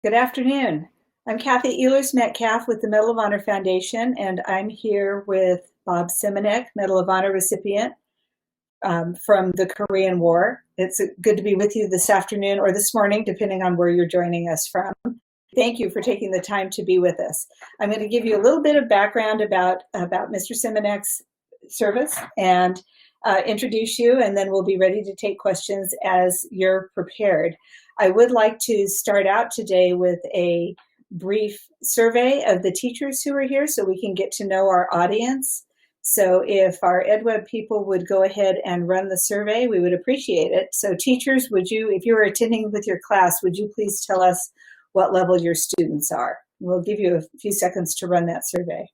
Good afternoon. I'm Kathy Ehlers-Metcalf with the Medal of Honor Foundation, and I'm here with Bob Simanek, Medal of Honor recipient from the Korean War. It's good to be with you this afternoon or this morning, depending on where you're joining us from. Thank you for taking the time to be with us. I'm going to give you a little bit of background about Mr. Simanek's service and introduce you, and then we'll be ready to take questions as you're prepared. I would like to start out today with a brief survey of the teachers who are here so we can get to know our audience. So if our EdWeb people would go ahead and run the survey, we would appreciate it. So teachers, would you, if you are attending with your class, would you please tell us what level your students are? We'll give you a few seconds to run that survey.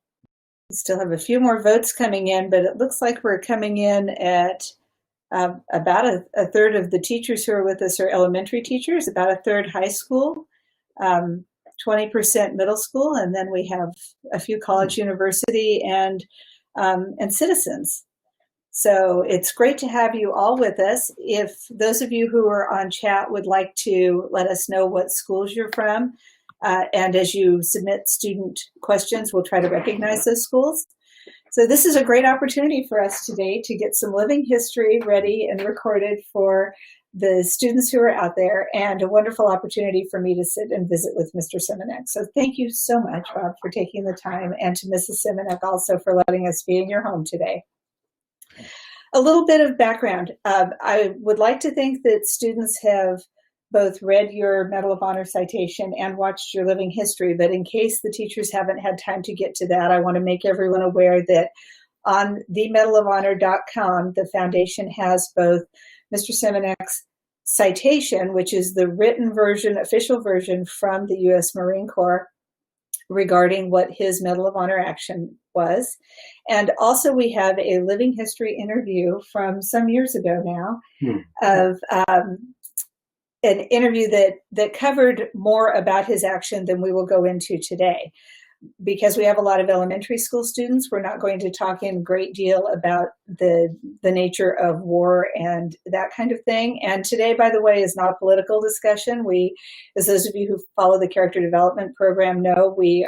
We still have a few more votes coming in, but it looks like we're coming in at about a third of the teachers who are with us are elementary teachers, about a third high school, 20% middle school, and then we have a few college, university, and citizens. So it's great to have you all with us. If those of you who are on chat would like to let us know what schools you're from, and as you submit student questions, we'll try to recognize those schools. So this is a great opportunity for us today to get some living history ready and recorded for the students who are out there, and a wonderful opportunity for me to sit and visit with Mr. Simanek. So thank you so much, Bob, for taking the time, and to Mrs. Simanek also for letting us be in your home today. A little bit of background. I would like to think that students have both read your Medal of Honor citation and watched your living history, but in case the teachers haven't had time to get to that, I want to make everyone aware that on themedalofhonor.com, the foundation has both Mr. Simanek's citation, which is the written version, official version from the U.S. Marine Corps regarding what his Medal of Honor action was. And also we have a living history interview from some years ago now of an interview that covered more about his action than we will go into today. Because we have a lot of elementary school students, we're not going to talk in great deal about the nature of war and that kind of thing. And today, by the way, is not a political discussion. We, as those of you who follow the character development program know, we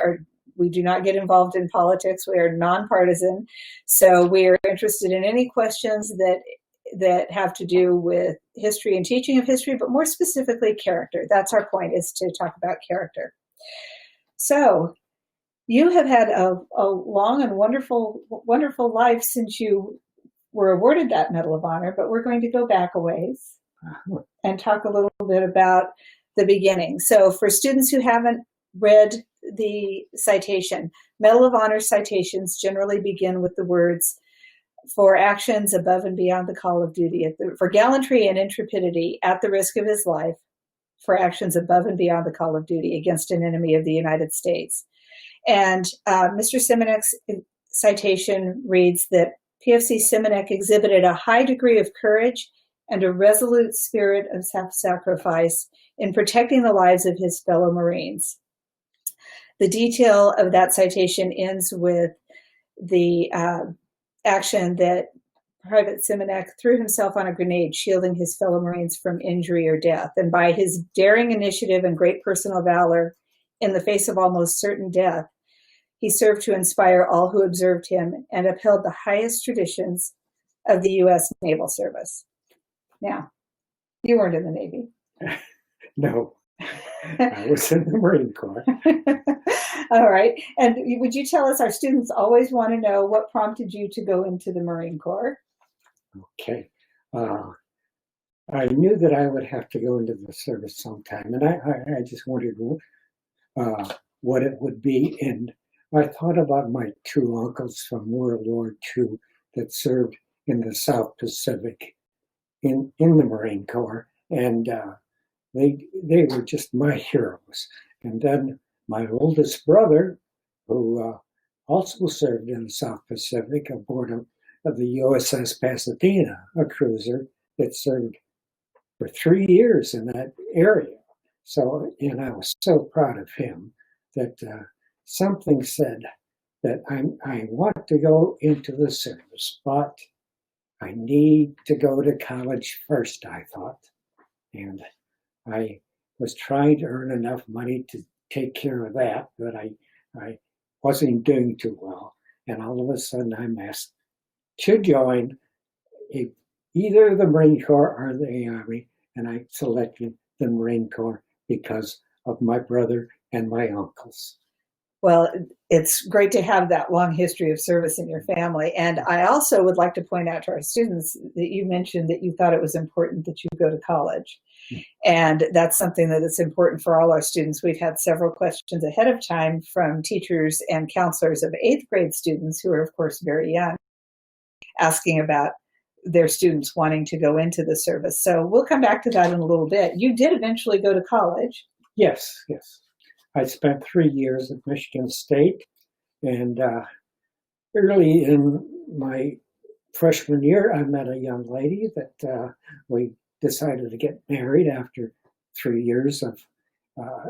do not get involved in politics. We are nonpartisan. So we are interested in any questions that have to do with history and teaching of history, but more specifically character. That's our point, is to talk about character. So you have had a long and wonderful life since you were awarded that Medal of Honor, but we're going to go back a ways and talk a little bit about the beginning. So for students who haven't read the citation, Medal of Honor citations generally begin with the words, "For actions above and beyond the call of duty, for gallantry and intrepidity at the risk of his life, for actions above and beyond the call of duty against an enemy of the United States." And Mr. Simanek's citation reads that PFC Simanek exhibited a high degree of courage and a resolute spirit of self-sacrifice in protecting the lives of his fellow Marines. The detail of that citation ends with the action that Private Simanek threw himself on a grenade, shielding his fellow Marines from injury or death. And by his daring initiative and great personal valor in the face of almost certain death, he served to inspire all who observed him and upheld the highest traditions of the U.S. Naval Service. Now, you weren't in the Navy. No, I was in the Marine Corps. All right. And would you tell us, our students always want to know, what prompted you to go into the Marine Corps? Okay. I knew that I would have to go into the service sometime, and I just wondered what it would be. And I thought about my two uncles from World War II that served in the South Pacific in the Marine Corps, and they were just my heroes. And then my oldest brother, who also served in the South Pacific aboard of the USS Pasadena, a cruiser that served for 3 years in that area. So, and I was so proud of him that something said that I want to go into the service, but I need to go to college first, I thought. And I was trying to earn enough money to take care of that, but I wasn't doing too well. And all of a sudden I'm asked to join either the Marine Corps or the Army, and I selected the Marine Corps because of my brother and my uncles. Well, it's great to have that long history of service in your family. And I also would like to point out to our students that you mentioned that you thought it was important that you go to college. And that's something that is important for all our students. We've had several questions ahead of time from teachers and counselors of 8th grade students who are, of course, very young, asking about their students wanting to go into the service. So we'll come back to that in a little bit. You did eventually go to college. Yes. I spent 3 years at Michigan State, and early in my freshman year, I met a young lady that we decided to get married after 3 years of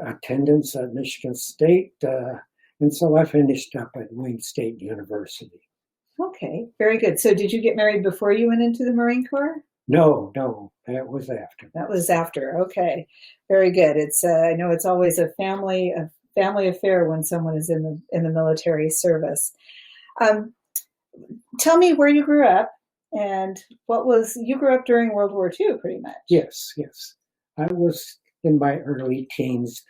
attendance at Michigan State, and so I finished up at Wayne State University. Okay, very good. So did you get married before you went into the Marine Corps? No, that was after. That was after. Okay, very good. It's I know it's always a family affair when someone is in the military service. Tell me where you grew up and you grew up during World War II, pretty much. Yes. I was in my early teens,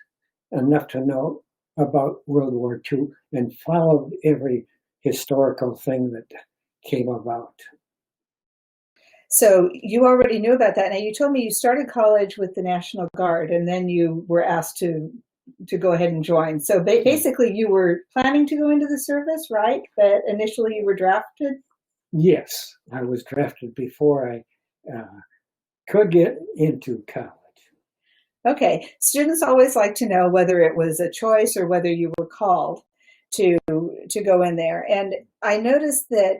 enough to know about World War II and followed every historical thing that came about. So you already knew about that. Now, you told me you started college with the National Guard, and then you were asked to go ahead and join. So basically, you were planning to go into the service, right? But initially, you were drafted? Yes, I was drafted before I could get into college. Okay. Students always like to know whether it was a choice or whether you were called to go in there. And I noticed that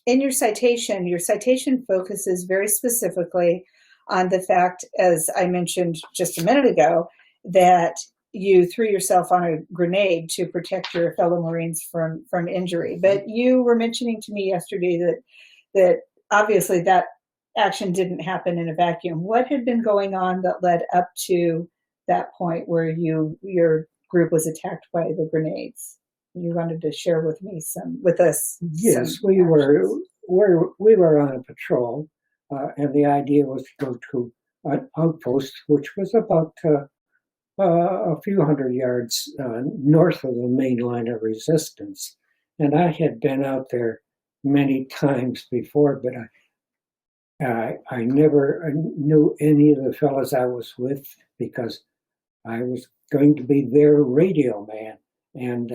in your citation focuses very specifically on the fact, as I mentioned just a minute ago, that you threw yourself on a grenade to protect your fellow Marines from injury. But you were mentioning to me yesterday that obviously that action didn't happen in a vacuum. What had been going on that led up to that point where your group was attacked by the grenades? You wanted to share with us. Yes, we were on a patrol, and the idea was to go to an outpost, which was about a few hundred yards north of the main line of resistance. And I had been out there many times before, but I never knew any of the fellows I was with because I was going to be their radio man. And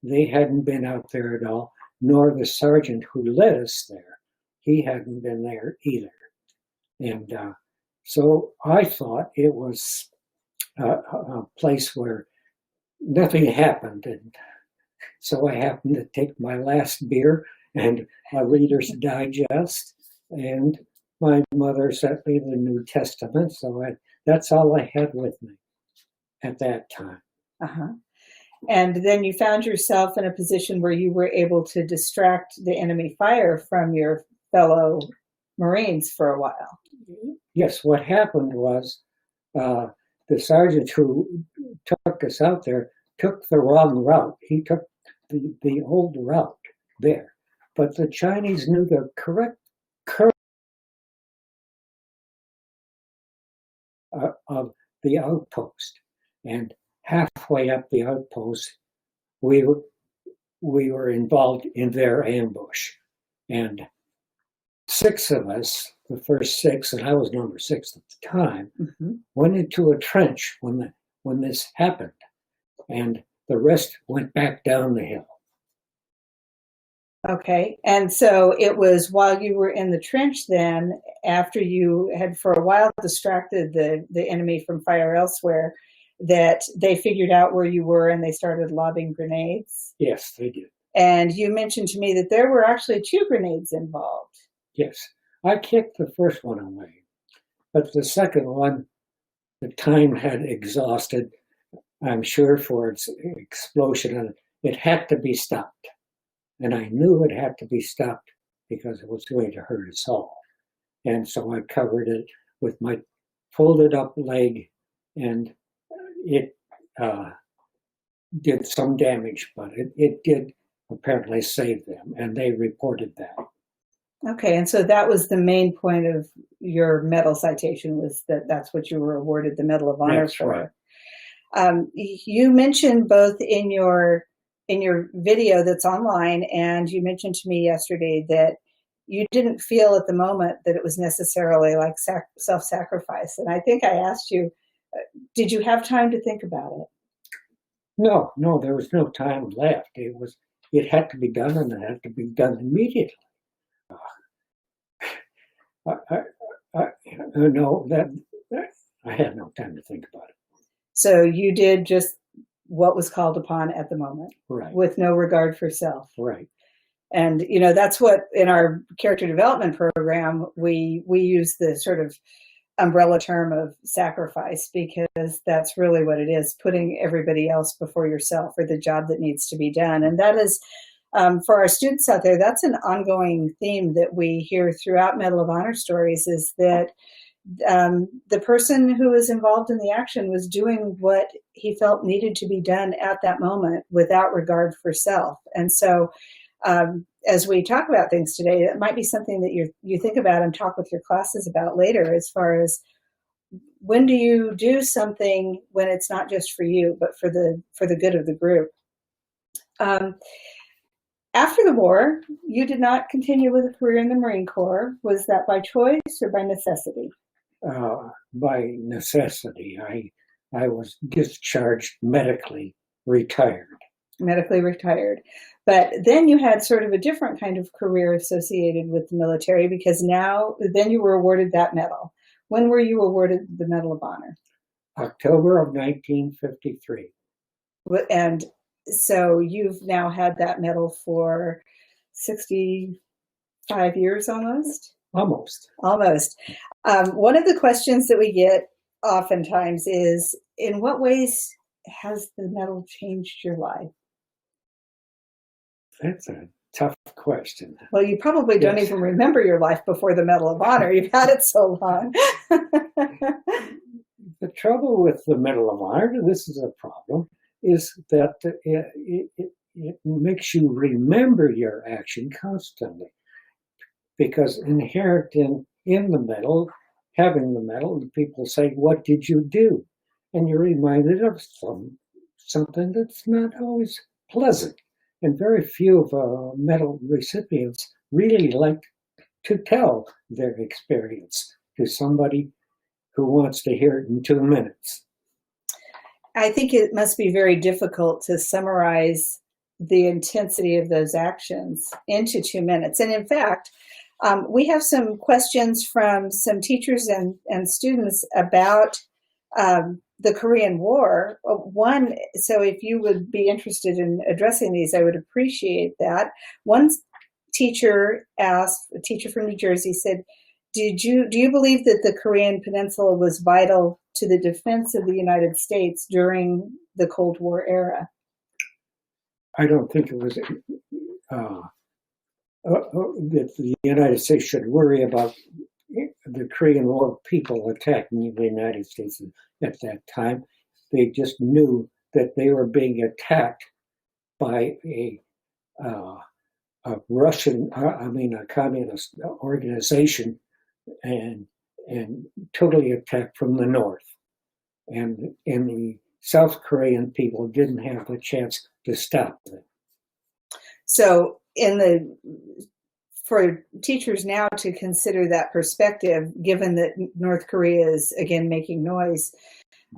they hadn't been out there at all, nor the sergeant who led us there. He hadn't been there either. And so I thought it was a place where nothing happened. And so I happened to take my last beer and a Reader's Digest, and my mother sent me the New Testament. So that's all I had with me at that time. Uh-huh. And then you found yourself in a position where you were able to distract the enemy fire from your fellow Marines for a while. Yes, what happened was the sergeant who took us out there took the wrong route. He took the old route there. But the Chinese knew the correct curve of the outpost. And halfway up the outpost, we were involved in their ambush. And 6 of us, the first 6, and I was number 6 at the time, went into a trench when this happened. And the rest went back down the hill. Okay. And so it was while you were in the trench then, after you had for a while distracted the enemy from fire elsewhere, that they figured out where you were and they started lobbing grenades? Yes, they did. And you mentioned to me that there were actually 2 grenades involved. Yes. I kicked the first one away, but the second one, the time had exhausted, I'm sure, for its explosion, and it had to be stopped. And I knew it had to be stopped because it was going to hurt us all. And so I covered it with my folded up leg and it did some damage, but it did apparently save them, and they reported that. Okay, and so that was the main point of your medal citation, was that's what you were awarded the Medal of Honor for. Right. You mentioned both in your video that's online, and you mentioned to me yesterday that you didn't feel at the moment that it was necessarily like self-sacrifice. And I think I asked you, did you have time to think about it? No, there was no time left. It had to be done, and it had to be done immediately. I had no time to think about it. So you did just what was called upon at the moment, right, with no regard for self. Right. And, that's what in our character development program, we use the sort of umbrella term of sacrifice, because that's really what it is, putting everybody else before yourself for the job that needs to be done. And that is, for our students out there, that's an ongoing theme that we hear throughout Medal of Honor stories, is that the person who was involved in the action was doing what he felt needed to be done at that moment without regard for self. And so as we talk about things today, it might be something that you think about and talk with your classes about later, as far as when do you do something when it's not just for you, but for the good of the group. After the war, you did not continue with a career in the Marine Corps. Was that by choice or by necessity? By necessity. I was discharged, medically retired. Medically retired. But then you had sort of a different kind of career associated with the military, because then you were awarded that medal. When were you awarded the Medal of Honor? October of 1953. And so you've now had that medal for 65 years almost? Almost. One of the questions that we get oftentimes is, in what ways has the medal changed your life? That's a tough question. Well, you probably don't even remember your life before the Medal of Honor. You've had it so long. The trouble with the Medal of Honor, and this is a problem, is that it makes you remember your action constantly. Because inherent in the medal, having the medal, the people say, "What did you do?" And you're reminded of something that's not always pleasant. And very few of medal recipients really like to tell their experience to somebody who wants to hear it in 2 minutes. I think it must be very difficult to summarize the intensity of those actions into 2 minutes. And in fact, we have some questions from some teachers and students about the Korean War. One, so if you would be interested in addressing these, I would appreciate that. One teacher asked, a teacher from New Jersey said, do you believe that the Korean Peninsula was vital to the defense of the United States during the Cold War era? I don't think it was that the United States should worry about the Korean War people attacking the United States at that time. They just knew that they were being attacked by a communist organization, and totally attacked from the north. And the South Korean people didn't have a chance to stop them. So for teachers now to consider that perspective, given that North Korea is again making noise,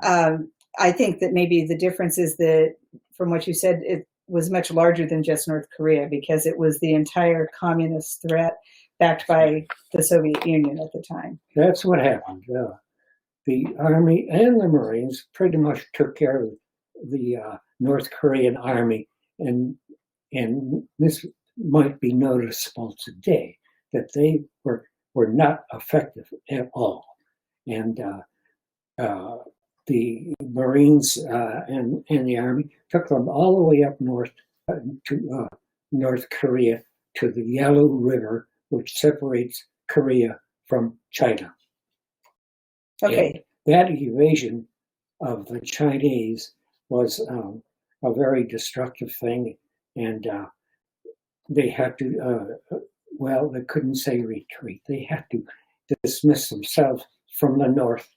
I think that maybe the difference is that, from what you said, it was much larger than just North Korea, because it was the entire communist threat backed by the Soviet Union at the time. That's what happened. The Army and the Marines pretty much took care of the North Korean Army, and this might be noticeable today, that they were not effective at all. And the Marines and the Army took them all the way up north to North Korea, to the Yalu River, which separates Korea from China. Okay. And that evasion of the Chinese was a very destructive thing, and they had to, well, they couldn't say retreat. They had to dismiss themselves from the North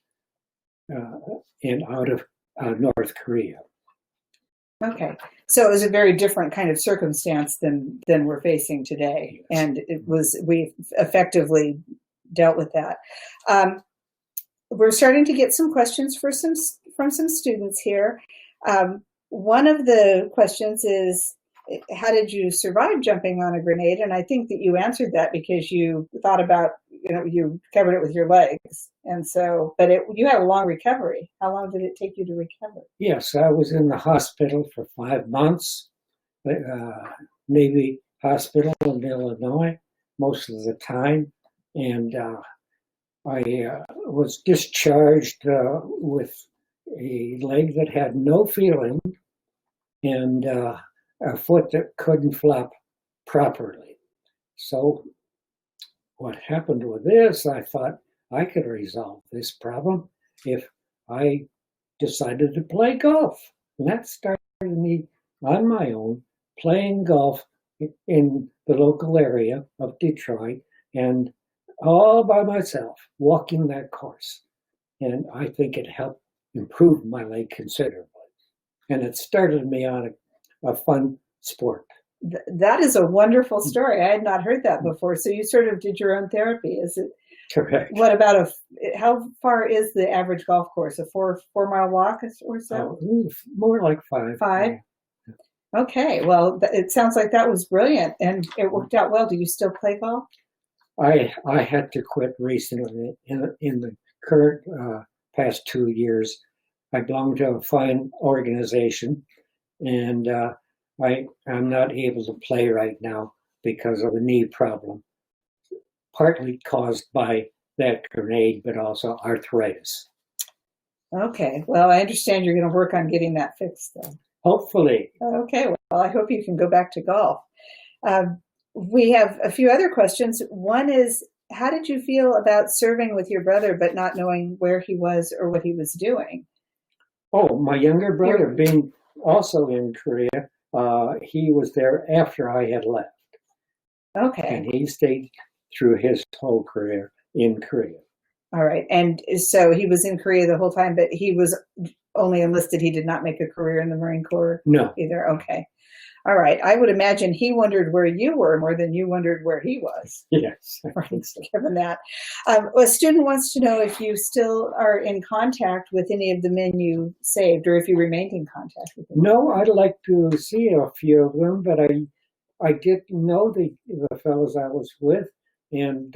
and out of North Korea. Okay, so it was a very different kind of circumstance than we're facing today, and we effectively dealt with that. We're starting to get some questions from some students here. One of the questions is, how did you survive jumping on a grenade? And I think that you answered that because you thought about, you covered it with your legs. And so, but you had a long recovery. How long did it take you to recover? Yes, I was in the hospital for 5 months, Navy Hospital in Illinois, most of the time. And I was discharged with a leg that had no feeling and a foot that couldn't flap properly. So what happened with this, I thought I could resolve this problem if I decided to play golf. And that started me on my own playing golf in the local area of Detroit and all by myself, walking that course. And I think it helped improve my leg considerably. And it started me on a fun sport. That is a wonderful story. I had not heard that before. So you sort of did your own therapy. Is it? Correct. What about how far is the average golf course? A 4-mile walk or so? More like 5. 5? Okay. Well, it sounds like that was brilliant and it worked out well. Do you still play golf? I had to quit recently in the current past 2 years. I belong to a fine organization, and I'm not able to play right now because of a knee problem, partly caused by that grenade, but also arthritis. Okay. Well, I understand you're going to work on getting that fixed, though. Hopefully. Okay. Well, I hope you can go back to golf. We have a few other questions. One is, how did you feel about serving with your brother but not knowing where he was or what he was doing? Oh, my younger brother, being also in Korea, he was there after I had left. Okay. And he stayed through his whole career in Korea. All right. And so he was in Korea the whole time, but he was only enlisted. He did not make a career in the Marine Corps? No. Either. Okay. All right. I would imagine he wondered where you were more than you wondered where he was. Yes. Right, given that. A student wants to know if you still are in contact with any of the men you saved, or if you remained in contact with them. No, I'd like to see a few of them, but I didn't know the fellows I was with, and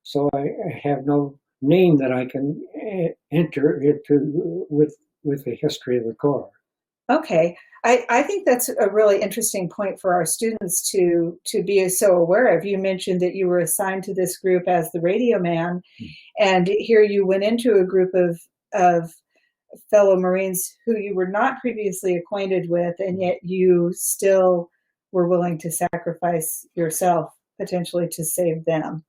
so I have no name that I can enter into with the history of the Corps. Okay. I think that's a really interesting point for our students to be so aware of. You mentioned that you were assigned to this group as the radio man, and here you went into a group of fellow Marines who you were not previously acquainted with, and yet you still were willing to sacrifice yourself potentially to save them.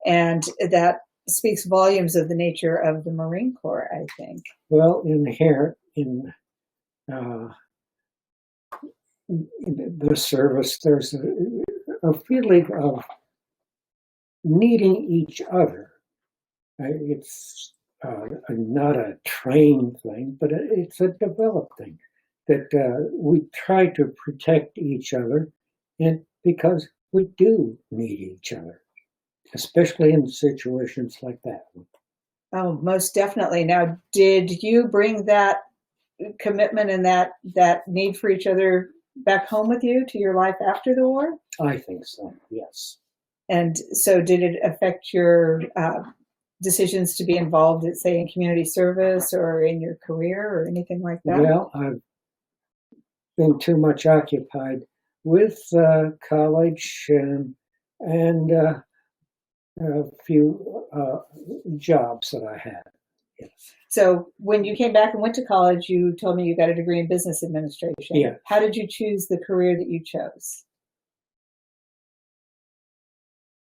And that speaks volumes of the nature of the Marine Corps, I think. Well, inherent in the service, there's a feeling of needing each other. It's not a trained thing, but it's a developed thing that we try to protect each other, and because we do need each other, especially in situations like that one. Oh, most definitely. Now, did you bring that commitment and that need for each other back home with you to your life after the war? I think so, yes. And so did it affect your decisions to be involved, say, in community service or in your career or anything like that? Well, I've been too much occupied with college and a few jobs that I had. Yes. So when you came back and went to college, you told me you got a degree in business administration. Yeah. How did you choose the career that you chose?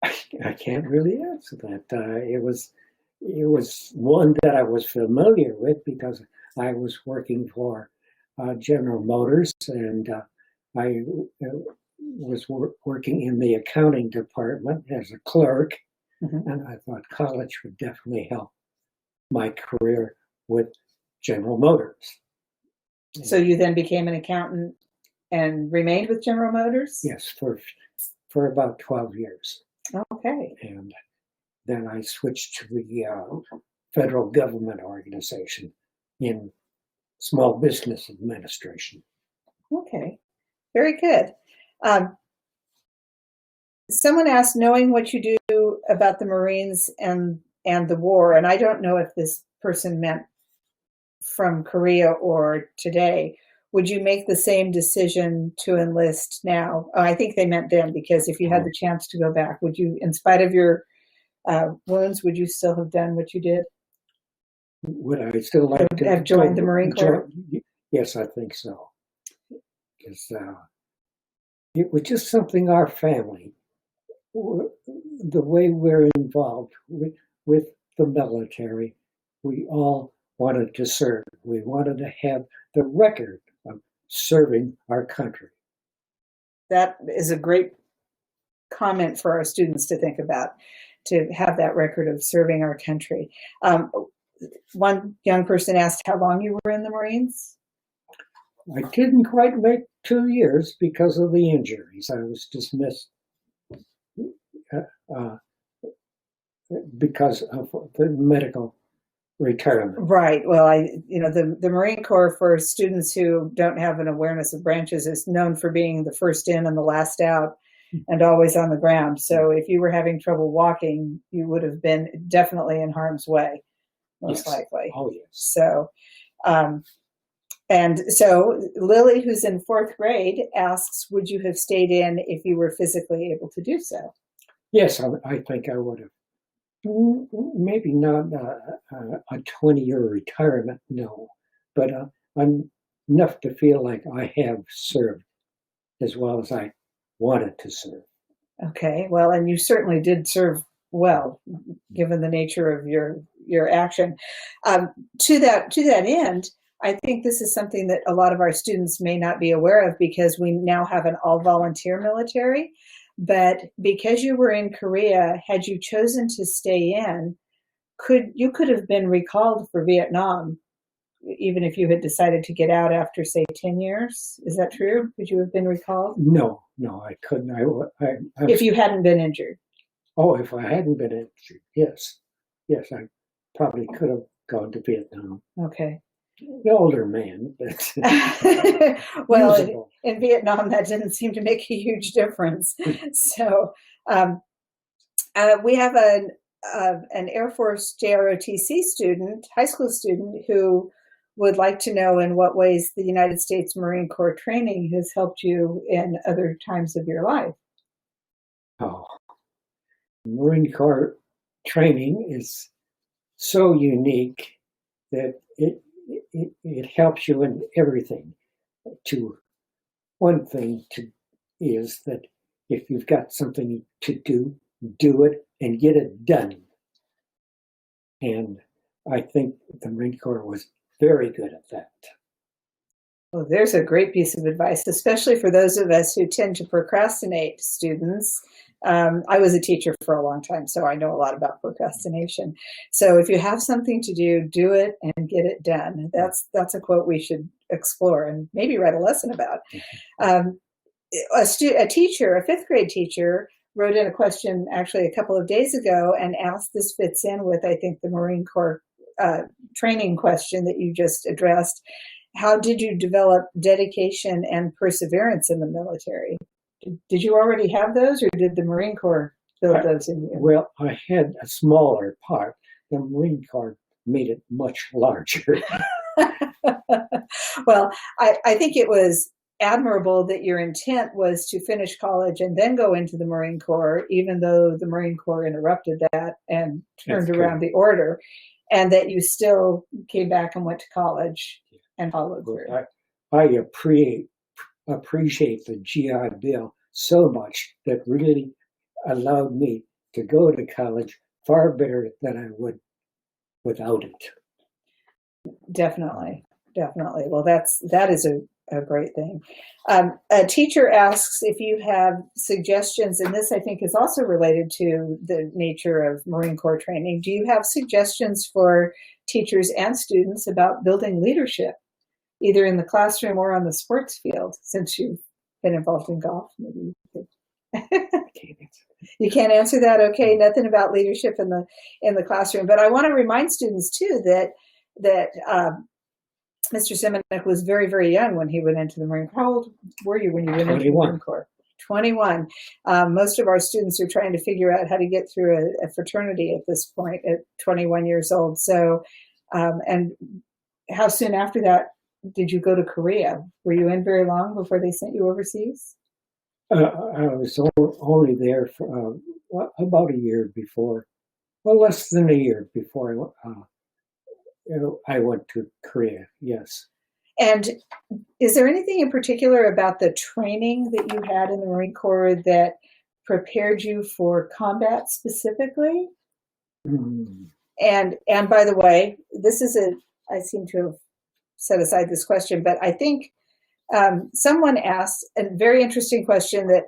I can't really answer that. It was one that I was familiar with because I was working for General Motors, and I was working in the accounting department as a clerk, and I thought college would definitely help my career with General Motors. So you then became an accountant and remained with General Motors? Yes, for about 12 years. Okay. And then I switched to the federal government organization in small business administration. Okay, very good. Someone asked, knowing what you do about the Marines and the war, and I don't know if this person meant from Korea or today, would you make the same decision to enlist now? Oh, I think they meant then, because if you had the chance to go back, would you, in spite of your wounds, would you still have done what you did? Would I still like to have joined the Marine Corps? Yes, I think so. Because it was just something our family, the way we're involved with the military, we all wanted to serve. We wanted to have the record of serving our country. That is a great comment for our students to think about, to have that record of serving our country. One young person asked how long you were in the Marines. I didn't quite make 2 years because of the injuries. I was dismissed because of the medical retirement. Right. Well, the Marine Corps, for students who don't have an awareness of branches, is known for being the first in and the last out and always on the ground. So if you were having trouble walking, you would have been definitely in harm's way, most likely. Oh, yes. So, and so Lily, who's in 4th grade, asks, would you have stayed in if you were physically able to do so? Yes, I think I would have. Maybe not a 20-year retirement, no, but enough to feel like I have served as well as I wanted to serve. Okay, well, and you certainly did serve well, given the nature of your action. To that end, I think this is something that a lot of our students may not be aware of, because we now have an all-volunteer military. But because you were in Korea, had you chosen to stay in, you could have been recalled for Vietnam, even if you had decided to get out after, say, 10 years. Is that true? Could you have been recalled? No, I couldn't. If you hadn't been injured. Oh, if I hadn't been injured, yes, I probably could have gone to Vietnam. Okay. The older man. Well, in Vietnam, that didn't seem to make a huge difference. So we have an Air Force JROTC student, high school student, who would like to know in what ways the United States Marine Corps training has helped you in other times of your life. Oh, Marine Corps training is so unique that it helps you in everything. One thing is that if you've got something to do it and get it done. And I think the Marine Corps was very good at that. Well, there's a great piece of advice, especially for those of us who tend to procrastinate, students. I was a teacher for a long time, so I know a lot about procrastination. So if you have something to do it and get it done. That's a quote we should explore and maybe write a lesson about. A teacher, a 5th grade teacher, wrote in a question actually a couple of days ago and asked, this fits in with, I think, the Marine Corps training question that you just addressed. How did you develop dedication and perseverance in the military? Did you already have those, or did the Marine Corps build those in you? Well, I had a smaller part. The Marine Corps made it much larger. Well, I think it was admirable that your intent was to finish college and then go into the Marine Corps, even though the Marine Corps interrupted that and turned around the order, and that you still came back and went to college and followed through. I appreciate the GI Bill so much that really allowed me to go to college far better than I would without it. Definitely, definitely. Well, that is a great thing. A teacher asks if you have suggestions, and this I think is also related to the nature of Marine Corps training. Do you have suggestions for teachers and students about building leadership, either in the classroom or on the sports field? Since you've been involved in golf, maybe you could. You can't answer that. Okay, nothing about leadership in the classroom. But I want to remind students too that Mr. Simanek was very, very young when he went into the Marine Corps. How old were you when you went into the Marine Corps? 21. Most of our students are trying to figure out how to get through a fraternity at this point at 21 years old. So, and how soon after that did you go to Korea? Were you in very long before they sent you overseas? I was only there for about a year before, well, less than a year before I went to Korea, yes. And is there anything in particular about the training that you had in the Marine Corps that prepared you for combat specifically? Mm. And by the way, I seem to have set aside this question, but I think someone asked a very interesting question that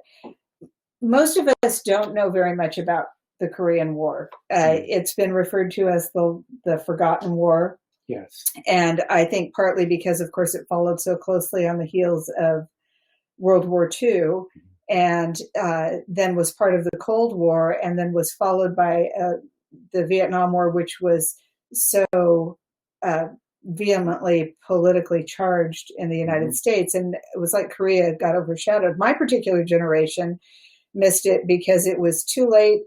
most of us don't know very much about the Korean War. It's been referred to as the Forgotten War. Yes. And I think partly because, of course, it followed so closely on the heels of World War II, and then was part of the Cold War, and then was followed by the Vietnam War, which was so vehemently politically charged in the United States. And it was like Korea got overshadowed. My particular generation missed it because it was too late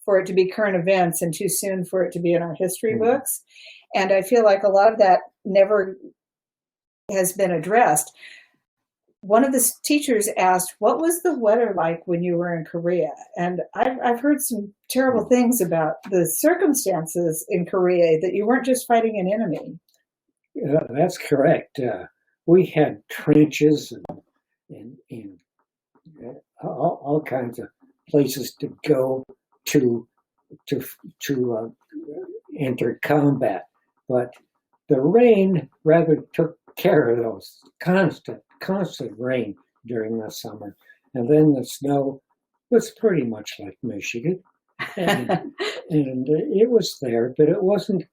for it to be current events and too soon for it to be in our history books. And I feel like a lot of that never has been addressed. One of the teachers asked, what was the weather like when you were in Korea? And I've heard some terrible things about the circumstances in Korea, that you weren't just fighting an enemy. That's correct. We had trenches and all kinds of places to go to enter combat. But the rain rather took care of those, constant rain during the summer. And then the snow was pretty much like Michigan. And it was there, but it wasn't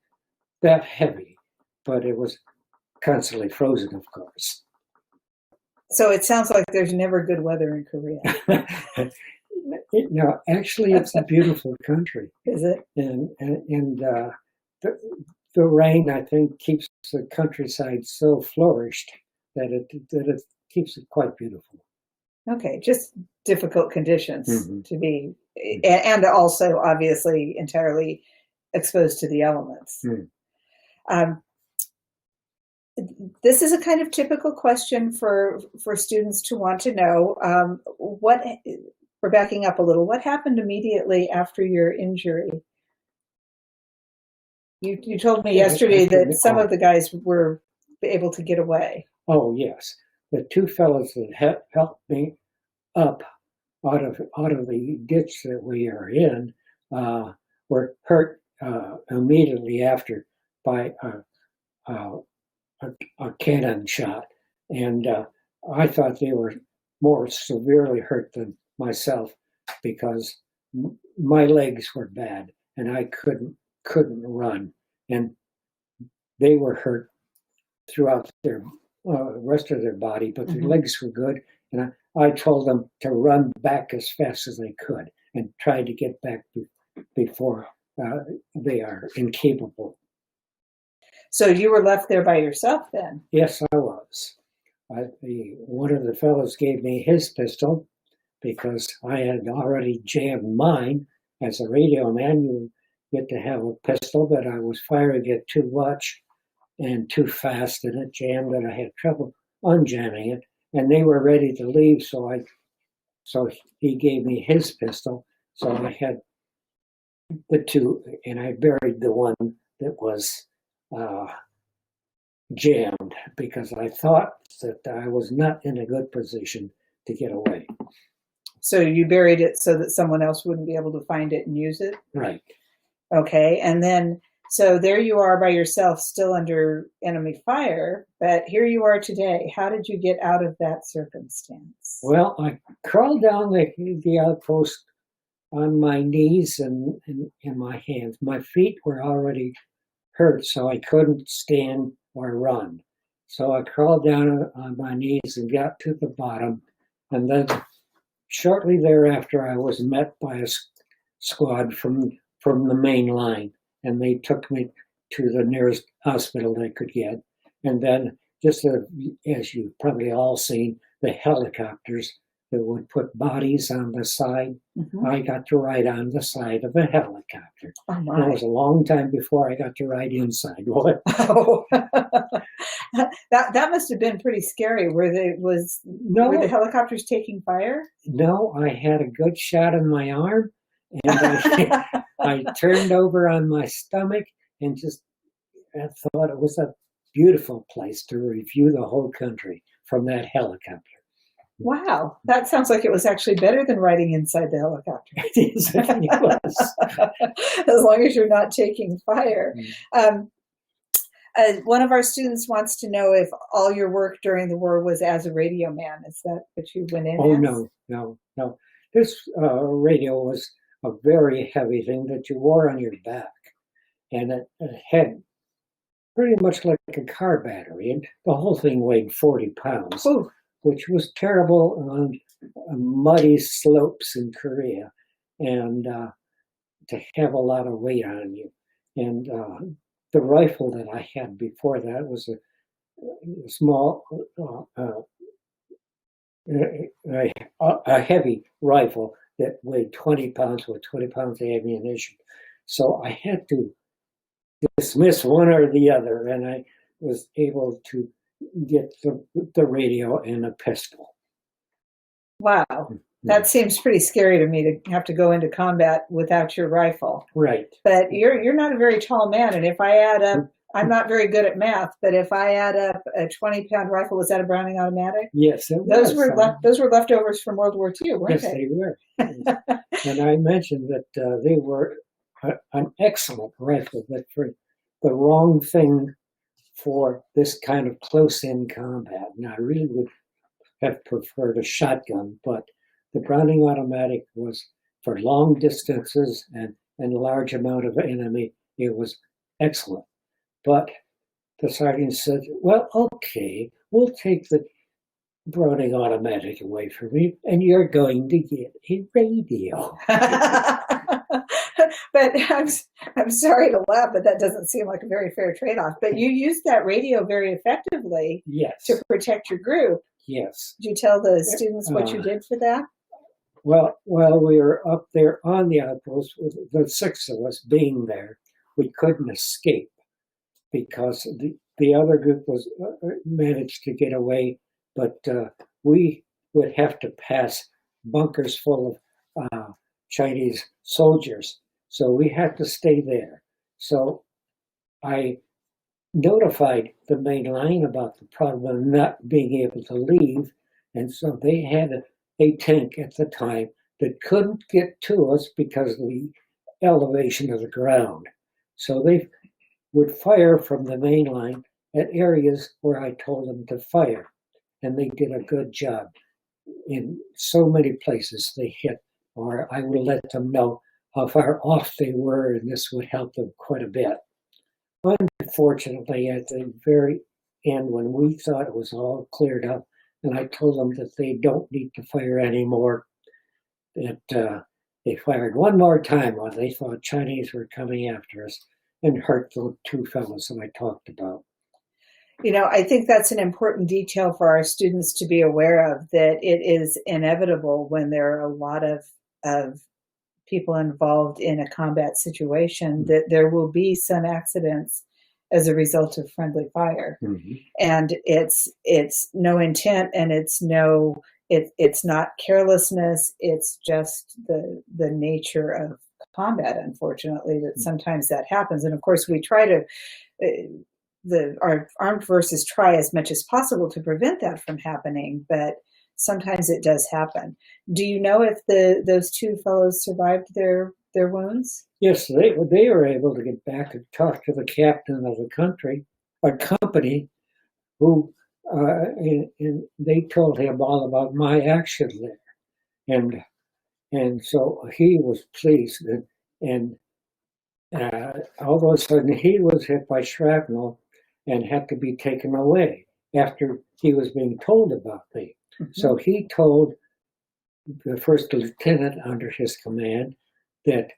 that heavy. But it was constantly frozen, of course. So it sounds like there's never good weather in Korea. No, actually, it's a beautiful country. Is it? And the rain, I think, keeps the countryside so flourished that it keeps it quite beautiful. Okay, just difficult conditions to be, and also obviously entirely exposed to the elements. This is a kind of typical question for students to want to know. We're backing up a little. What happened immediately after your injury? You told me yesterday that some of the guys were able to get away. Oh, yes. The two fellows that helped me up out of the ditch that we are in were hurt immediately after by a cannon shot. And I thought they were more severely hurt than myself because my legs were bad and I couldn't run, and they were hurt throughout their rest of their body, but their legs were good. And I told them to run back as fast as they could and try to get back before they are incapable. So you were left there by yourself then? Yes, I was. One of the fellows gave me his pistol because I had already jammed mine. As a radio man, you get to have a pistol, but I was firing it too much and too fast, and it jammed, and I had trouble unjamming it. And they were ready to leave, so he gave me his pistol. So I had the two, and I buried the one that was jammed because I thought that I was not in a good position to get away. So you buried it so that someone else wouldn't be able to find it and use it? Right. Okay, and then, So there you are by yourself, still under enemy fire, but here you are today. How did you get out of that circumstance? Well, I crawled down the outpost on my knees and in my hands. My feet were already hurt, so I couldn't stand or run. So I crawled down on my knees and got to the bottom. And then shortly thereafter, I was met by a squad from the main line. And they took me to the nearest hospital they could get. And then, just as you've probably all seen, the helicopters that would put bodies on the side. Mm-hmm. I got to ride on the side of a helicopter. Oh my. It was a long time before I got to ride inside one. Oh. that must have been pretty scary. Were the helicopters taking fire? No, I had a good shot in my arm, and I turned over on my stomach and I thought it was a beautiful place to review the whole country from that helicopter. Wow, that sounds like it was actually better than riding inside the helicopter. It certainly was. As long as you're not taking fire. One of our students wants to know if all your work during the war was as a radio man. Is that what you went in as? No. This radio was a very heavy thing that you wore on your back. And it had pretty much like a car battery. And the whole thing weighed 40 pounds. Ooh. Which was terrible on muddy slopes in Korea, and to have a lot of weight on you. And the rifle that I had before that was a small, a heavy rifle that weighed 20 pounds with 20 pounds of ammunition. So I had to dismiss one or the other, and I was able to get the radio and a pistol. Wow. That seems pretty scary to me, to have to go into combat without your rifle. Right. But you're not a very tall man, and if I add up, I'm not very good at math, but if I add up a 20-pound rifle, was that a Browning automatic? Yes, those were leftovers from World War II, weren't they? Yes, they were. And I mentioned that they were an excellent rifle, but for the wrong thing for this kind of close-in combat. And I really would have preferred a shotgun, but the Browning automatic was for long distances and a large amount of enemy. It was excellent. But the sergeant said, well, okay, we'll take the Browning automatic away from you, and you're going to get a radio. But I'm sorry to laugh, but that doesn't seem like a very fair trade-off. But you used that radio very effectively. Yes. To protect your group. Yes. Did you tell the students what you did for that? Well, while we were up there on the outpost, with the 6 of us being there, we couldn't escape because the other group was managed to get away, but we would have to pass bunkers full of Chinese soldiers. So we had to stay there. So I notified the main line about the problem of not being able to leave. And so they had a tank at the time that couldn't get to us because of the elevation of the ground. So they would fire from the main line at areas where I told them to fire. And they did a good job. In so many places they hit, or I would let them know how far off they were, and this would help them quite a bit. Unfortunately, at the very end, when we thought it was all cleared up, and I told them that they don't need to fire anymore, that they fired one more time while they thought Chinese were coming after us and hurt the 2 fellows that I talked about. You know, I think that's an important detail for our students to be aware of, that it is inevitable when there are a lot of people involved in a combat situation that there will be some accidents as a result of friendly fire. Mm-hmm. And it's no intent, and it's not carelessness. It's just the nature of combat, unfortunately, that sometimes that happens. And of course, we try to, our armed forces try as much as possible to prevent that from happening, but sometimes it does happen. Do you know if those 2 fellows survived their their wounds? Yes, they were able to get back and talk to the captain of the company, who and they told him all about my action there, and so he was pleased, and all of a sudden he was hit by shrapnel and had to be taken away after he was being told about me. Mm-hmm. So he told the first lieutenant under his command that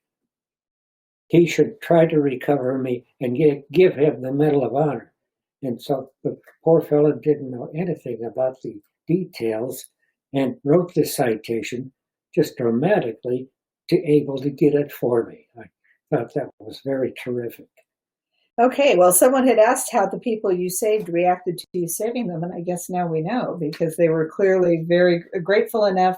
he should try to recover me and give him the Medal of Honor. And so the poor fellow didn't know anything about the details and wrote the citation just dramatically to able to get it for me. I thought that was very terrific. Okay, well, someone had asked how the people you saved reacted to you saving them, and I guess now we know, because they were clearly very grateful enough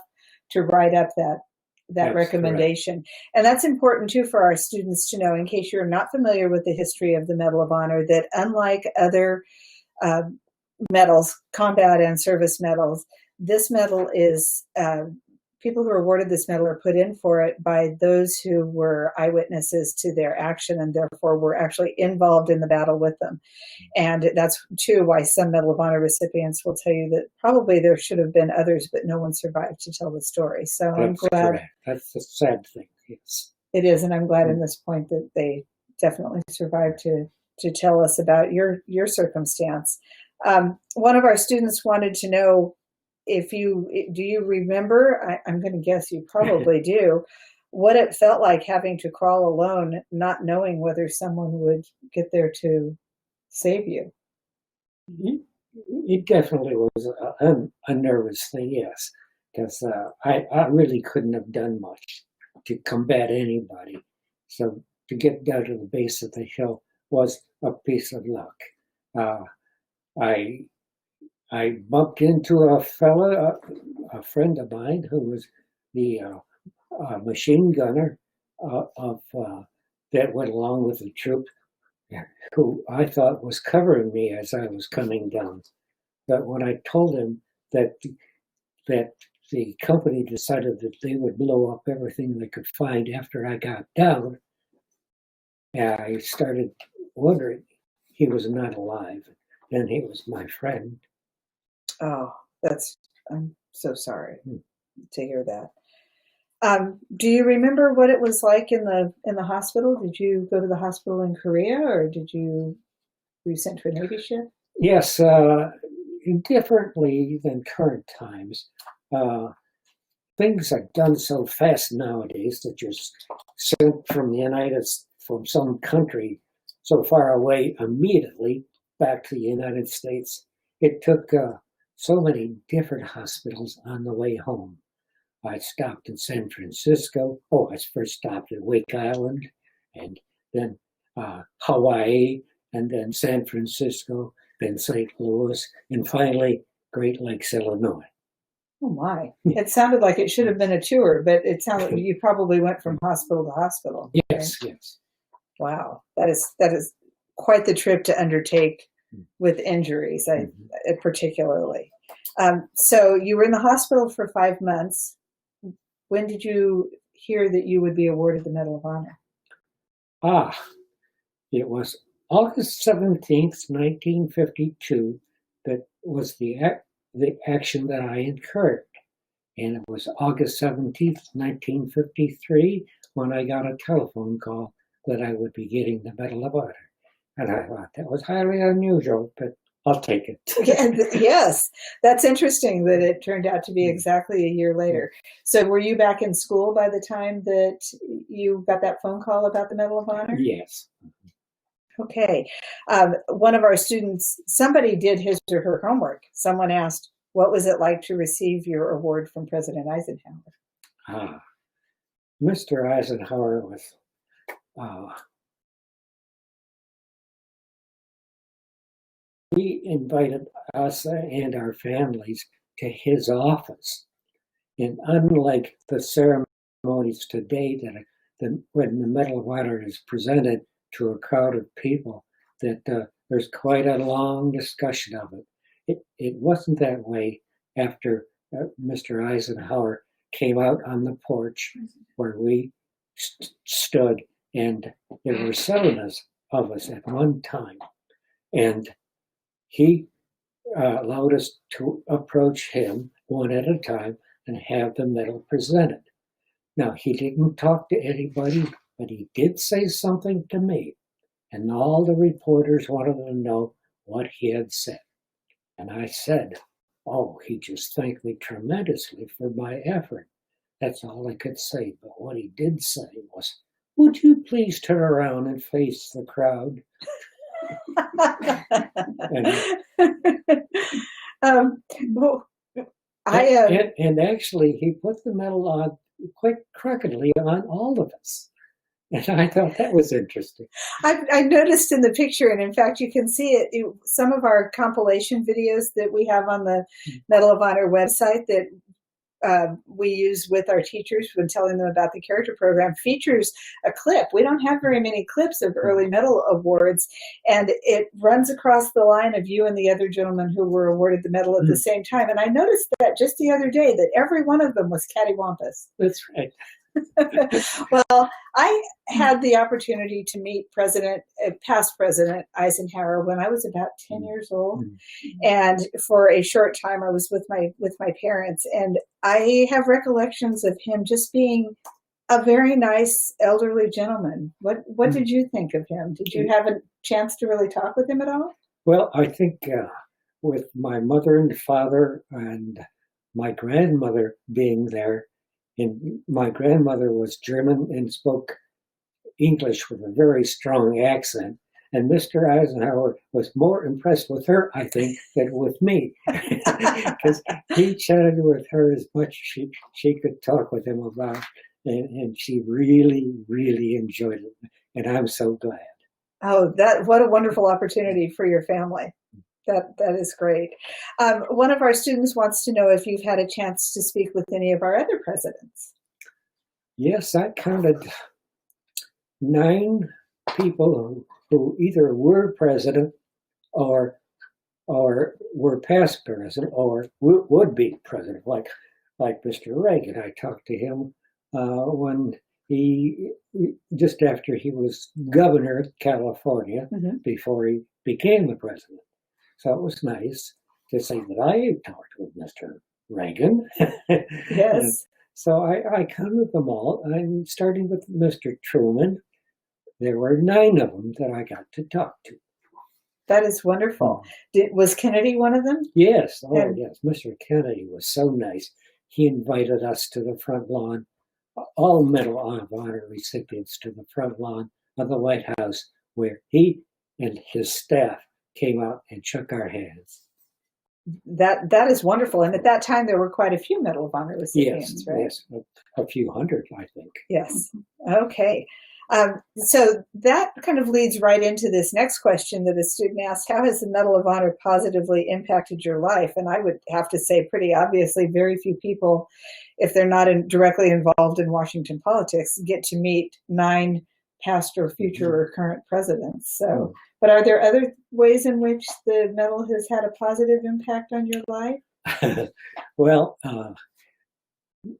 to write up that recommendation. Correct. And that's important too for our students to know, in case you're not familiar with the history of the Medal of Honor, that unlike other medals, combat and service medals, this medal is, people who are awarded this medal are put in for it by those who were eyewitnesses to their action and therefore were actually involved in the battle with them. And that's too why some Medal of Honor recipients will tell you that probably there should have been others, but no one survived to tell the story. So that's I'm glad. Correct. That's the sad thing, yes. It is, and I'm glad in this point that they definitely survived to tell us about your circumstance. One of our students wanted to know, do you remember, I'm going to guess you probably do, what it felt like having to crawl alone, not knowing whether someone would get there to save you? It definitely was a nervous thing, yes, because I really couldn't have done much to combat anybody. So to get down to the base of the hill was a piece of luck. I bumped into a fella, a friend of mine, who was the machine gunner that went along with the troop, who I thought was covering me as I was coming down. But when I told him that the company decided that they would blow up everything they could find after I got down, I started wondering. He was not alive, and he was my friend. Oh, I'm so sorry to hear that. Do you remember what it was like in the hospital? Did you go to the hospital in Korea, or were you sent to a Navy ship? Yes, differently than current times. Things are done so fast nowadays that you're sent from some country so far away immediately back to the United States. It took so many different hospitals on the way home. I stopped in San Francisco. I first stopped at Wake Island, and then Hawaii, and then San Francisco, then St. Louis, and finally Great Lakes, Illinois. Oh my! It sounded like it should have been a tour, but it sounded like you probably went from hospital to hospital. Yes, right? Yes. Wow, that is quite the trip to undertake with injuries, particularly. So you were in the hospital for 5 months. When did you hear that you would be awarded the Medal of Honor? It was August 17th, 1952, that was the action that I incurred. And it was August 17th, 1953, when I got a telephone call that I would be getting the Medal of Honor. And I thought that was highly unusual, but I'll take it. Yes, that's interesting that it turned out to be exactly a year later. So were you back in school by the time that you got that phone call about the Medal of Honor? Yes. Okay. One of our students, somebody did his or her homework. Someone asked, what was it like to receive your award from President Eisenhower? Mr. Eisenhower was he invited us and our families to his office. And unlike the ceremonies today that when the Medal of Honor is presented to a crowd of people, that there's quite a long discussion of it. It wasn't that way after Mr. Eisenhower came out on the porch where we stood, and there were 7 of us at one time. And he allowed us to approach him one at a time and have the medal presented. Now, he didn't talk to anybody, but he did say something to me. And all the reporters wanted to know what he had said. And I said, oh, he just thanked me tremendously for my effort. That's all I could say. But what he did say was, would you please turn around and face the crowd? Well, and actually, he put the medal on quite crookedly on all of us. And I thought that was interesting. I noticed in the picture, and in fact, you can see it, some of our compilation videos that we have on the Medal of Honor website that we use with our teachers when telling them about the character program features a clip. We don't have very many clips of early medal awards, and it runs across the line of you and the other gentlemen who were awarded the medal at the same time. And I noticed that just the other day that every one of them was cattywampus. That's right. Well, I had the opportunity to meet past President Eisenhower when I was about 10 years old, and for a short time I was with my parents, and I have recollections of him just being a very nice elderly gentleman. What did you think of him? Did you have a chance to really talk with him at all? Well, I think with my mother and father and my grandmother being there, and my grandmother was German and spoke English with a very strong accent. And Mr. Eisenhower was more impressed with her, I think, than with me. Because he chatted with her as much as she could talk with him about. And she really, really enjoyed it. And I'm so glad. Oh, what a wonderful opportunity for your family. That is great. One of our students wants to know if you've had a chance to speak with any of our other presidents. Yes, I counted 9 people who either were president or were past president or would be president, like Mr. Reagan. I talked to him when just after he was governor of California, before he became the president. So it was nice to say that I talked with Mr. Reagan. Yes. So I counted them all. I'm starting with Mr. Truman. There were 9 of them that I got to talk to. That is wonderful. Was Kennedy one of them? Yes. Oh, yes. Mr. Kennedy was so nice. He invited us to the front lawn, all Medal of Honor recipients, to the front lawn of the White House, where he and his staff came out and shook our hands. That is wonderful. And at that time, there were quite a few Medal of Honor recipients, yes, right? Yes, a few hundred, I think. Yes. Okay. So that kind of leads right into this next question that a student asked: how has the Medal of Honor positively impacted your life? And I would have to say, pretty obviously, very few people, if they're not directly involved in Washington politics, get to meet 9 past or future or current presidents. So, but are there other ways in which the medal has had a positive impact on your life? Well,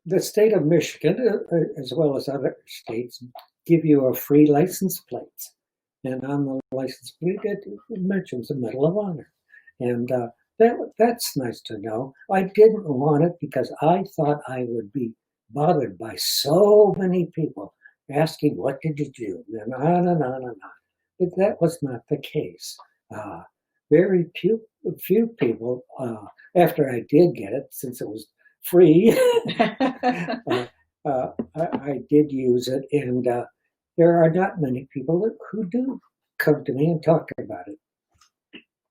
the state of Michigan, as well as other states, give you a free license plate. And on the license plate, it mentions the Medal of Honor. And that's nice to know. I didn't want it because I thought I would be bothered by so many people asking, what did you do? And on and on and on. But that was not the case. Very few people, after I did get it, since it was free, I did use it. And there are not many people who do come to me and talk about it.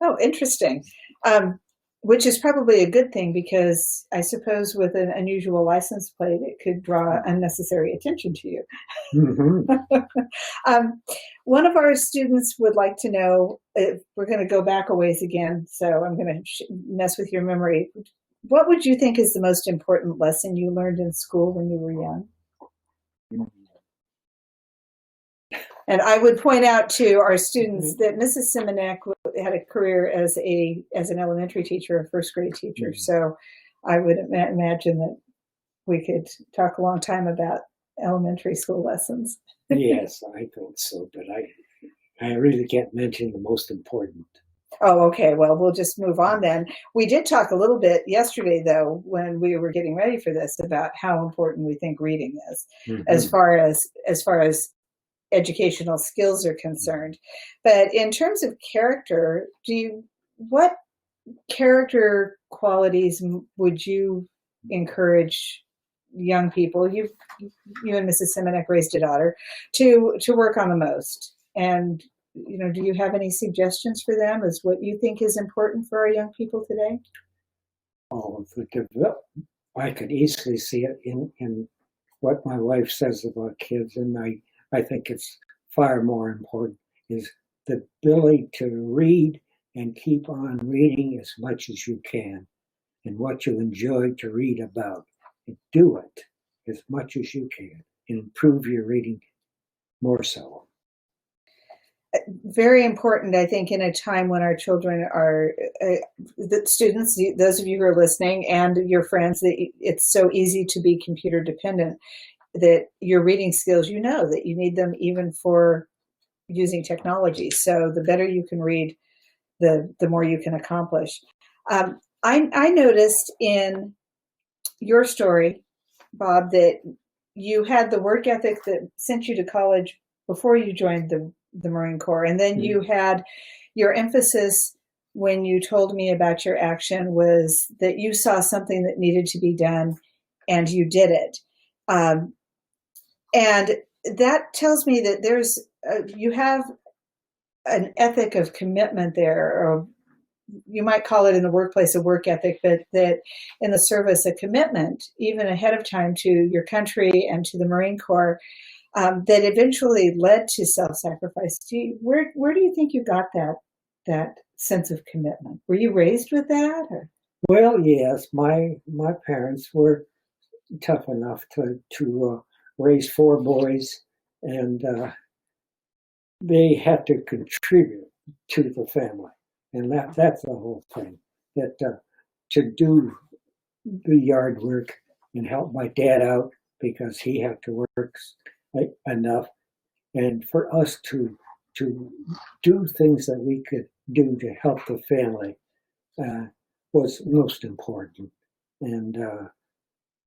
Oh, interesting. Which is probably a good thing, because I suppose with an unusual license plate, it could draw unnecessary attention to you. One of our students would like to know, if we're going to go back a ways again, so I'm going to mess with your memory. What would you think is the most important lesson you learned in school when you were young? And I would point out to our students that Mrs. Simanek had a career as an elementary teacher, a first grade teacher. So I would imagine that we could talk a long time about elementary school lessons. Yes, I think so, but I really can't mention the most important. Oh, okay. Well, we'll just move on then. We did talk a little bit yesterday, though, when we were getting ready for this, about how important we think reading is, as Mm-hmm. far as educational skills are concerned. But in terms of character, what character qualities would you encourage young people? You and Mrs. Simanek raised a daughter to work on the most, and do you have any suggestions for them as what you think is important for our young people today? Oh, I could easily see it in what my wife says about kids, and I think it's far more important, is the ability to read and keep on reading as much as you can, and what you enjoy to read about. And do it as much as you can and improve your reading more so. Very important, I think, in a time when our children are the students, those of you who are listening, and your friends, that it's so easy to be computer dependent, that your reading skills, that you need them even for using technology. So the better you can read, the more you can accomplish. I noticed in your story, Bob, that you had the work ethic that sent you to college before you joined the Marine Corps. And then you had your emphasis when you told me about your action was that you saw something that needed to be done and you did it. And that tells me that you have an ethic of commitment there, or you might call it in the workplace a work ethic, but that in the service, a commitment, even ahead of time, to your country and to the Marine Corps, that eventually led to self-sacrifice. Where do you think you got that sense of commitment? Were you raised with that? Or? Well, yes, my parents were tough enough to raise four boys, and they had to contribute to the family. And that's the whole thing, that to do the yard work and help my dad out because he had to work enough, and for us to do things that we could do to help the family was most important. And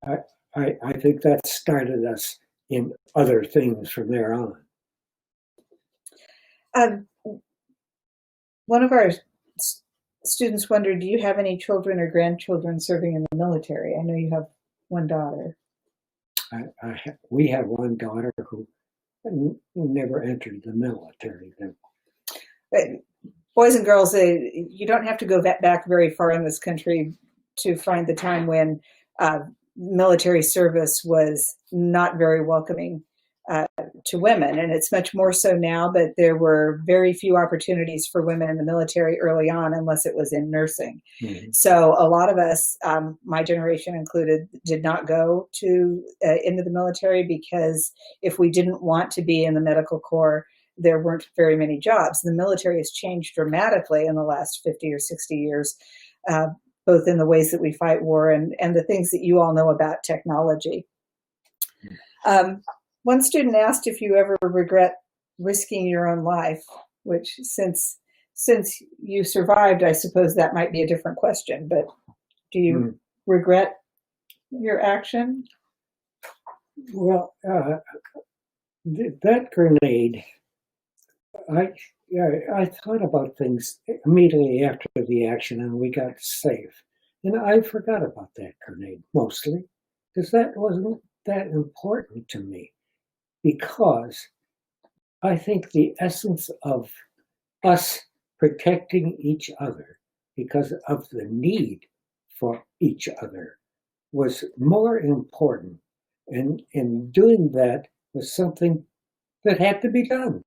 I think that started us in other things from there on. One of our students wondered, do you have any children or grandchildren serving in the military? I know you have one daughter. We have one daughter who never entered the military. But boys and girls, you don't have to go back very far in this country to find the time when military service was not very welcoming to women, and it's much more so now, but there were very few opportunities for women in the military early on, unless it was in nursing. Mm-hmm. So a lot of us, my generation included, did not go into the military because if we didn't want to be in the medical corps, there weren't very many jobs. The military has changed dramatically in the last 50 or 60 years, both in the ways that we fight war and the things that you all know about technology. One student asked if you ever regret risking your own life, which since you survived, I suppose that might be a different question, but do you regret your action? Well, that grenade, I thought about things immediately after the action and we got safe. And I forgot about that grenade mostly because that wasn't that important to me. Because I think the essence of us protecting each other because of the need for each other was more important. And doing that was something that had to be done.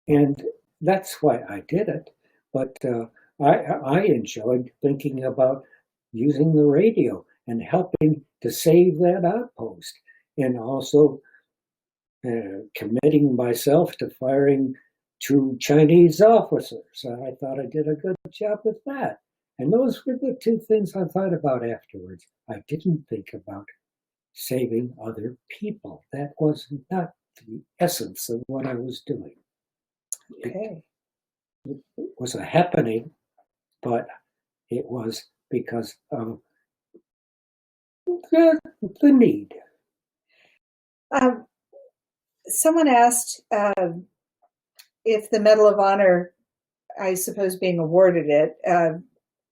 And that's why I did it. But I enjoyed thinking about using the radio and helping to save that outpost. And also committing myself to firing 2 Chinese officers. I thought I did a good job with that. And those were the 2 things I thought about afterwards. I didn't think about saving other people. That was not the essence of what I was doing. Okay. It was a happening, but it was because of the need. Someone asked if the Medal of Honor, I suppose being awarded it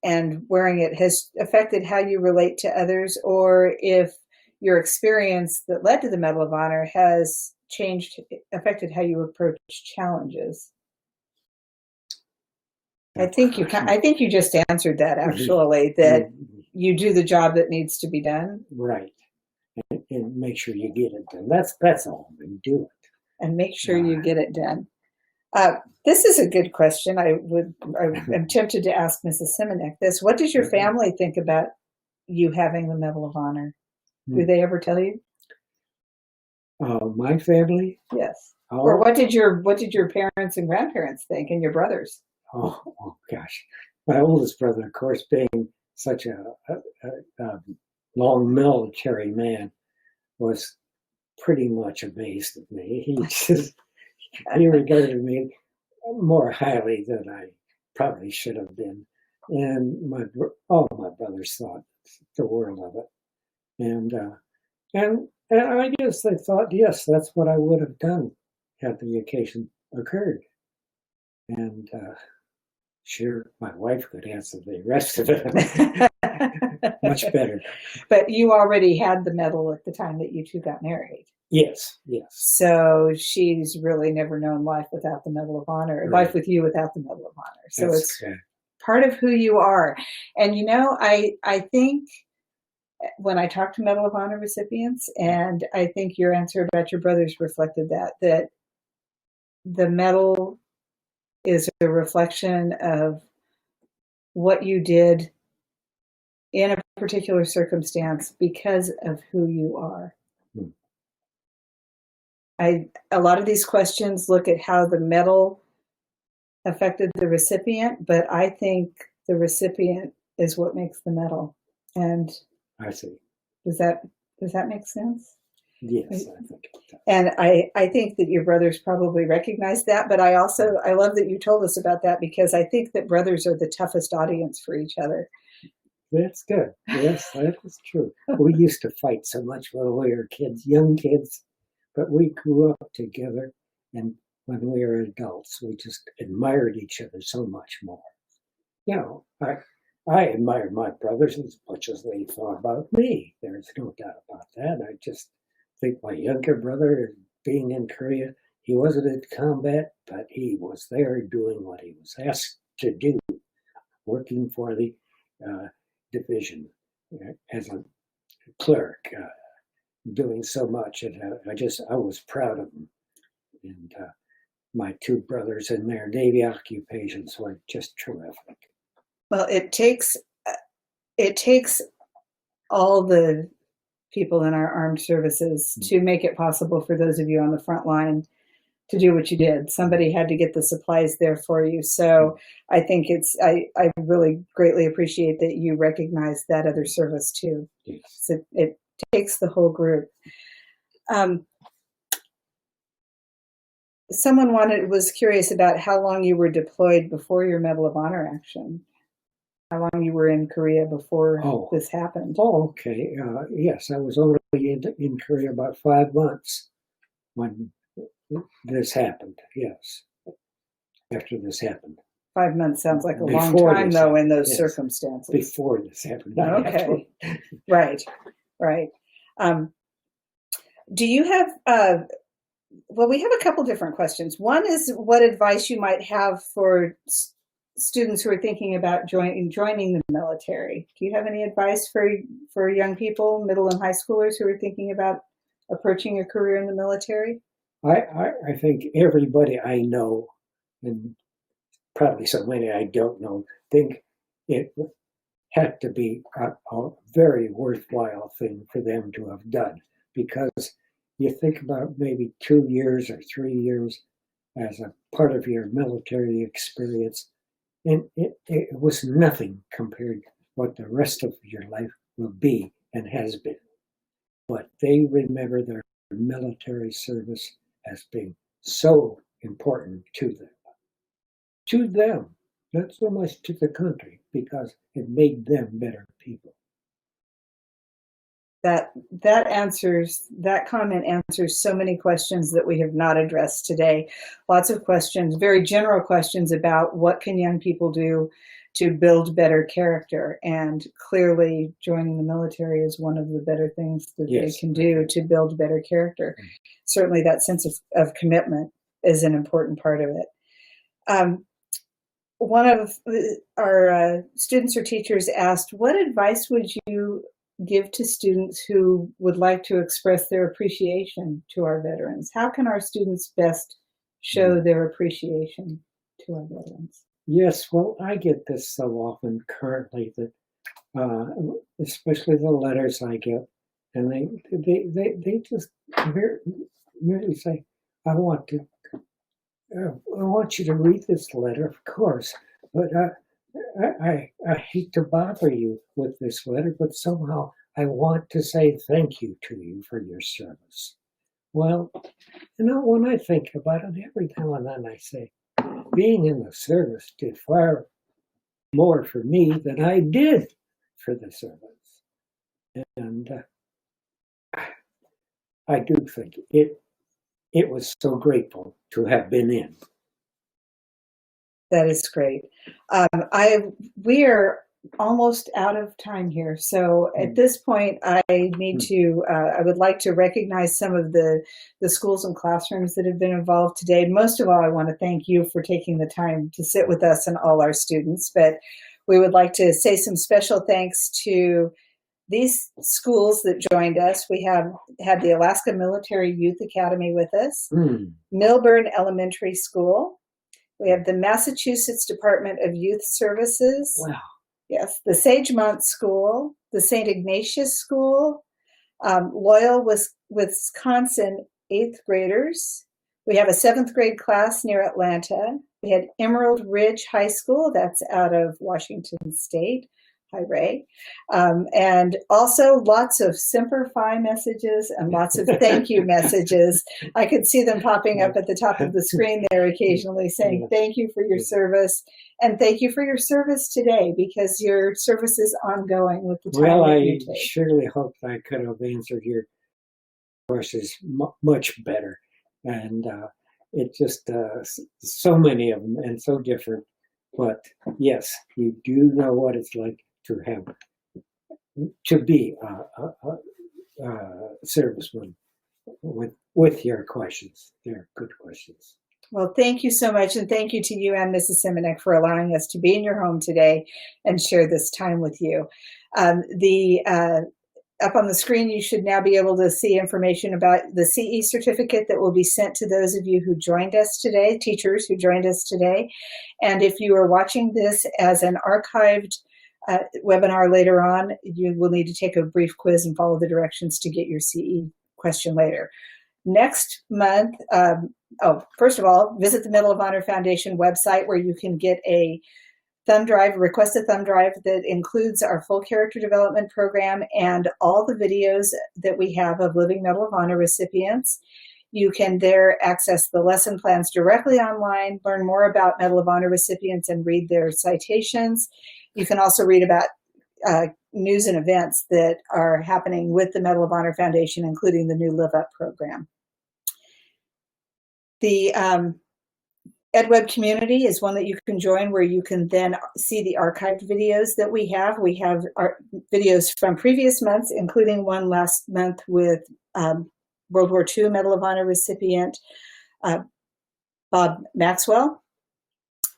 and wearing it, has affected how you relate to others, or if your experience that led to the Medal of Honor has affected how you approach challenges. I think you just answered that, actually, that you do the job that needs to be done. Right. And make sure you get it done. That's all. And do it. And make sure you get it done. This is a good question. I'm tempted to ask Mrs. Simanek this. What does your family think about you having the Medal of Honor? Do they ever tell you? My family? Yes. Or what did your parents and grandparents think, and your brothers? Oh gosh. My oldest brother, of course, being such a long military man, was pretty much amazed at me. He regarded me more highly than I probably should have been. And all my brothers thought the world of it. And I guess they thought, yes, that's what I would have done had the occasion occurred. And sure, my wife could answer the rest of it much better. But you already had the medal at the time that you two got married. Yes. So she's really never known life without the Medal of Honor, right. Life with you without the Medal of Honor. So it's part of who you are. And I think when I talk to Medal of Honor recipients, and I think your answer about your brothers reflected that the medal is a reflection of what you did in a particular circumstance because of who you are. A lot of these questions look at how the medal affected the recipient, but I think the recipient is what makes the medal. And I see. Does that make sense? Yes, I think it does. And I think that your brothers probably recognize that, but I love that you told us about that, because I think that brothers are the toughest audience for each other. That's good. Yes, that is true. We used to fight so much when we were kids, young kids, but we grew up together, and when we were adults, we just admired each other so much more. I admired my brothers as much as they thought about me. There's no doubt about that. I just think my younger brother, being in Korea, he wasn't in combat, but he was there doing what he was asked to do, working for the division as a clerk, doing so much. And I was proud of him. And my two brothers in their Navy occupations were just terrific. Well, it takes all the people in our armed services to make it possible for those of you on the front line to do what you did. Somebody had to get the supplies there for you. So I think I really greatly appreciate that you recognize that other service too. Yes. So it takes the whole group. Someone was curious about how long you were deployed before your Medal of Honor action. How long you were in Korea before this happened? Oh, okay. Yes, I was only in Korea about 5 months when this happened. Yes, after this happened. 5 months sounds like a long time, though, in those circumstances. Before this happened. Okay. Right. Do you have? Well, we have a couple different questions. One is what advice you might have for students who are thinking about joining the military. Do you have any advice for young people, middle and high schoolers who are thinking about approaching a career in the military? I think everybody I know, and probably so many I don't know, think it had to be a very worthwhile thing for them to have done, because you think about maybe 2 years or 3 years as a part of your military experience, and it was nothing compared to what the rest of your life will be and has been. but they remember their military service as being so important to them. To them, not so much to the country, because it made them better people. That comment answers so many questions that we have not addressed today. Lots of questions, very general questions about what can young people do to build better character. And clearly joining the military is one of the better things that they can do to build better character. Certainly that sense of commitment is an important part of it. One of our students or teachers asked, what advice would you give to students who would like to express their appreciation to our veterans? How can our students best show their appreciation to our veterans? Yes, well, I get this so often currently that, especially the letters I get, and they just merely say, I want you to read this letter, of course, but I hate to bother you with this letter, but somehow I want to say thank you to you for your service. Well, when I think about it, every now and then I say, being in the service did far more for me than I did for the service. And I do think it was so grateful to have been in. That is great. We are almost out of time here. So at this point, I would like to recognize some of the schools and classrooms that have been involved today. Most of all, I want to thank you for taking the time to sit with us and all our students. But we would like to say some special thanks to these schools that joined us. We have had the Alaska Military Youth Academy with us, Milburn Elementary School. We have the Massachusetts Department of Youth Services. Wow. Yes, the Sagemont School, the St. Ignatius School, Loyal, Wisconsin 8th graders. We have a 7th grade class near Atlanta. We had Emerald Ridge High School, that's out of Washington State. Hi, Ray. And also lots of Semper Fi messages and lots of thank you messages. I could see them popping up at the top of the screen there occasionally saying thank you for your service and thank you for your service today, because your service is ongoing with the time that you take. Well, I surely hope I could have answered your questions much better. And it just, so many of them and so different. But yes, you do know what it's like to be a serviceman with your questions. They're good questions. Well, thank you so much. And thank you to you and Mrs. Simanek for allowing us to be in your home today and share this time with you. Up on the screen, you should now be able to see information about the CE certificate that will be sent to those of you who joined us today, teachers who joined us today. And if you are watching this as an archived webinar later on, you will need to take a brief quiz and follow the directions to get your CE question later. Next month, first of all, visit the Medal of Honor Foundation website where you can get a thumb drive, request a thumb drive that includes our full character development program and all the videos that we have of Living Medal of Honor recipients. You can there access the lesson plans directly online, learn more about Medal of Honor recipients and read their citations. You can also read about news and events that are happening with the Medal of Honor Foundation, including the new Live Up program. The EdWeb community is one that you can join where you can then see the archived videos that we have. We have our videos from previous months, including one last month with World War II Medal of Honor recipient Bob Maxwell.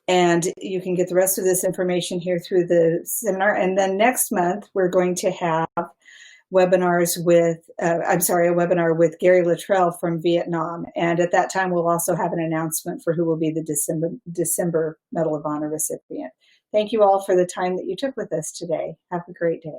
And you can get the rest of this information here through the seminar. And then next month, we're going to have webinars with, a webinar with Gary Luttrell from Vietnam. And at that time, we'll also have an announcement for who will be the December Medal of Honor recipient. Thank you all for the time that you took with us today. Have a great day.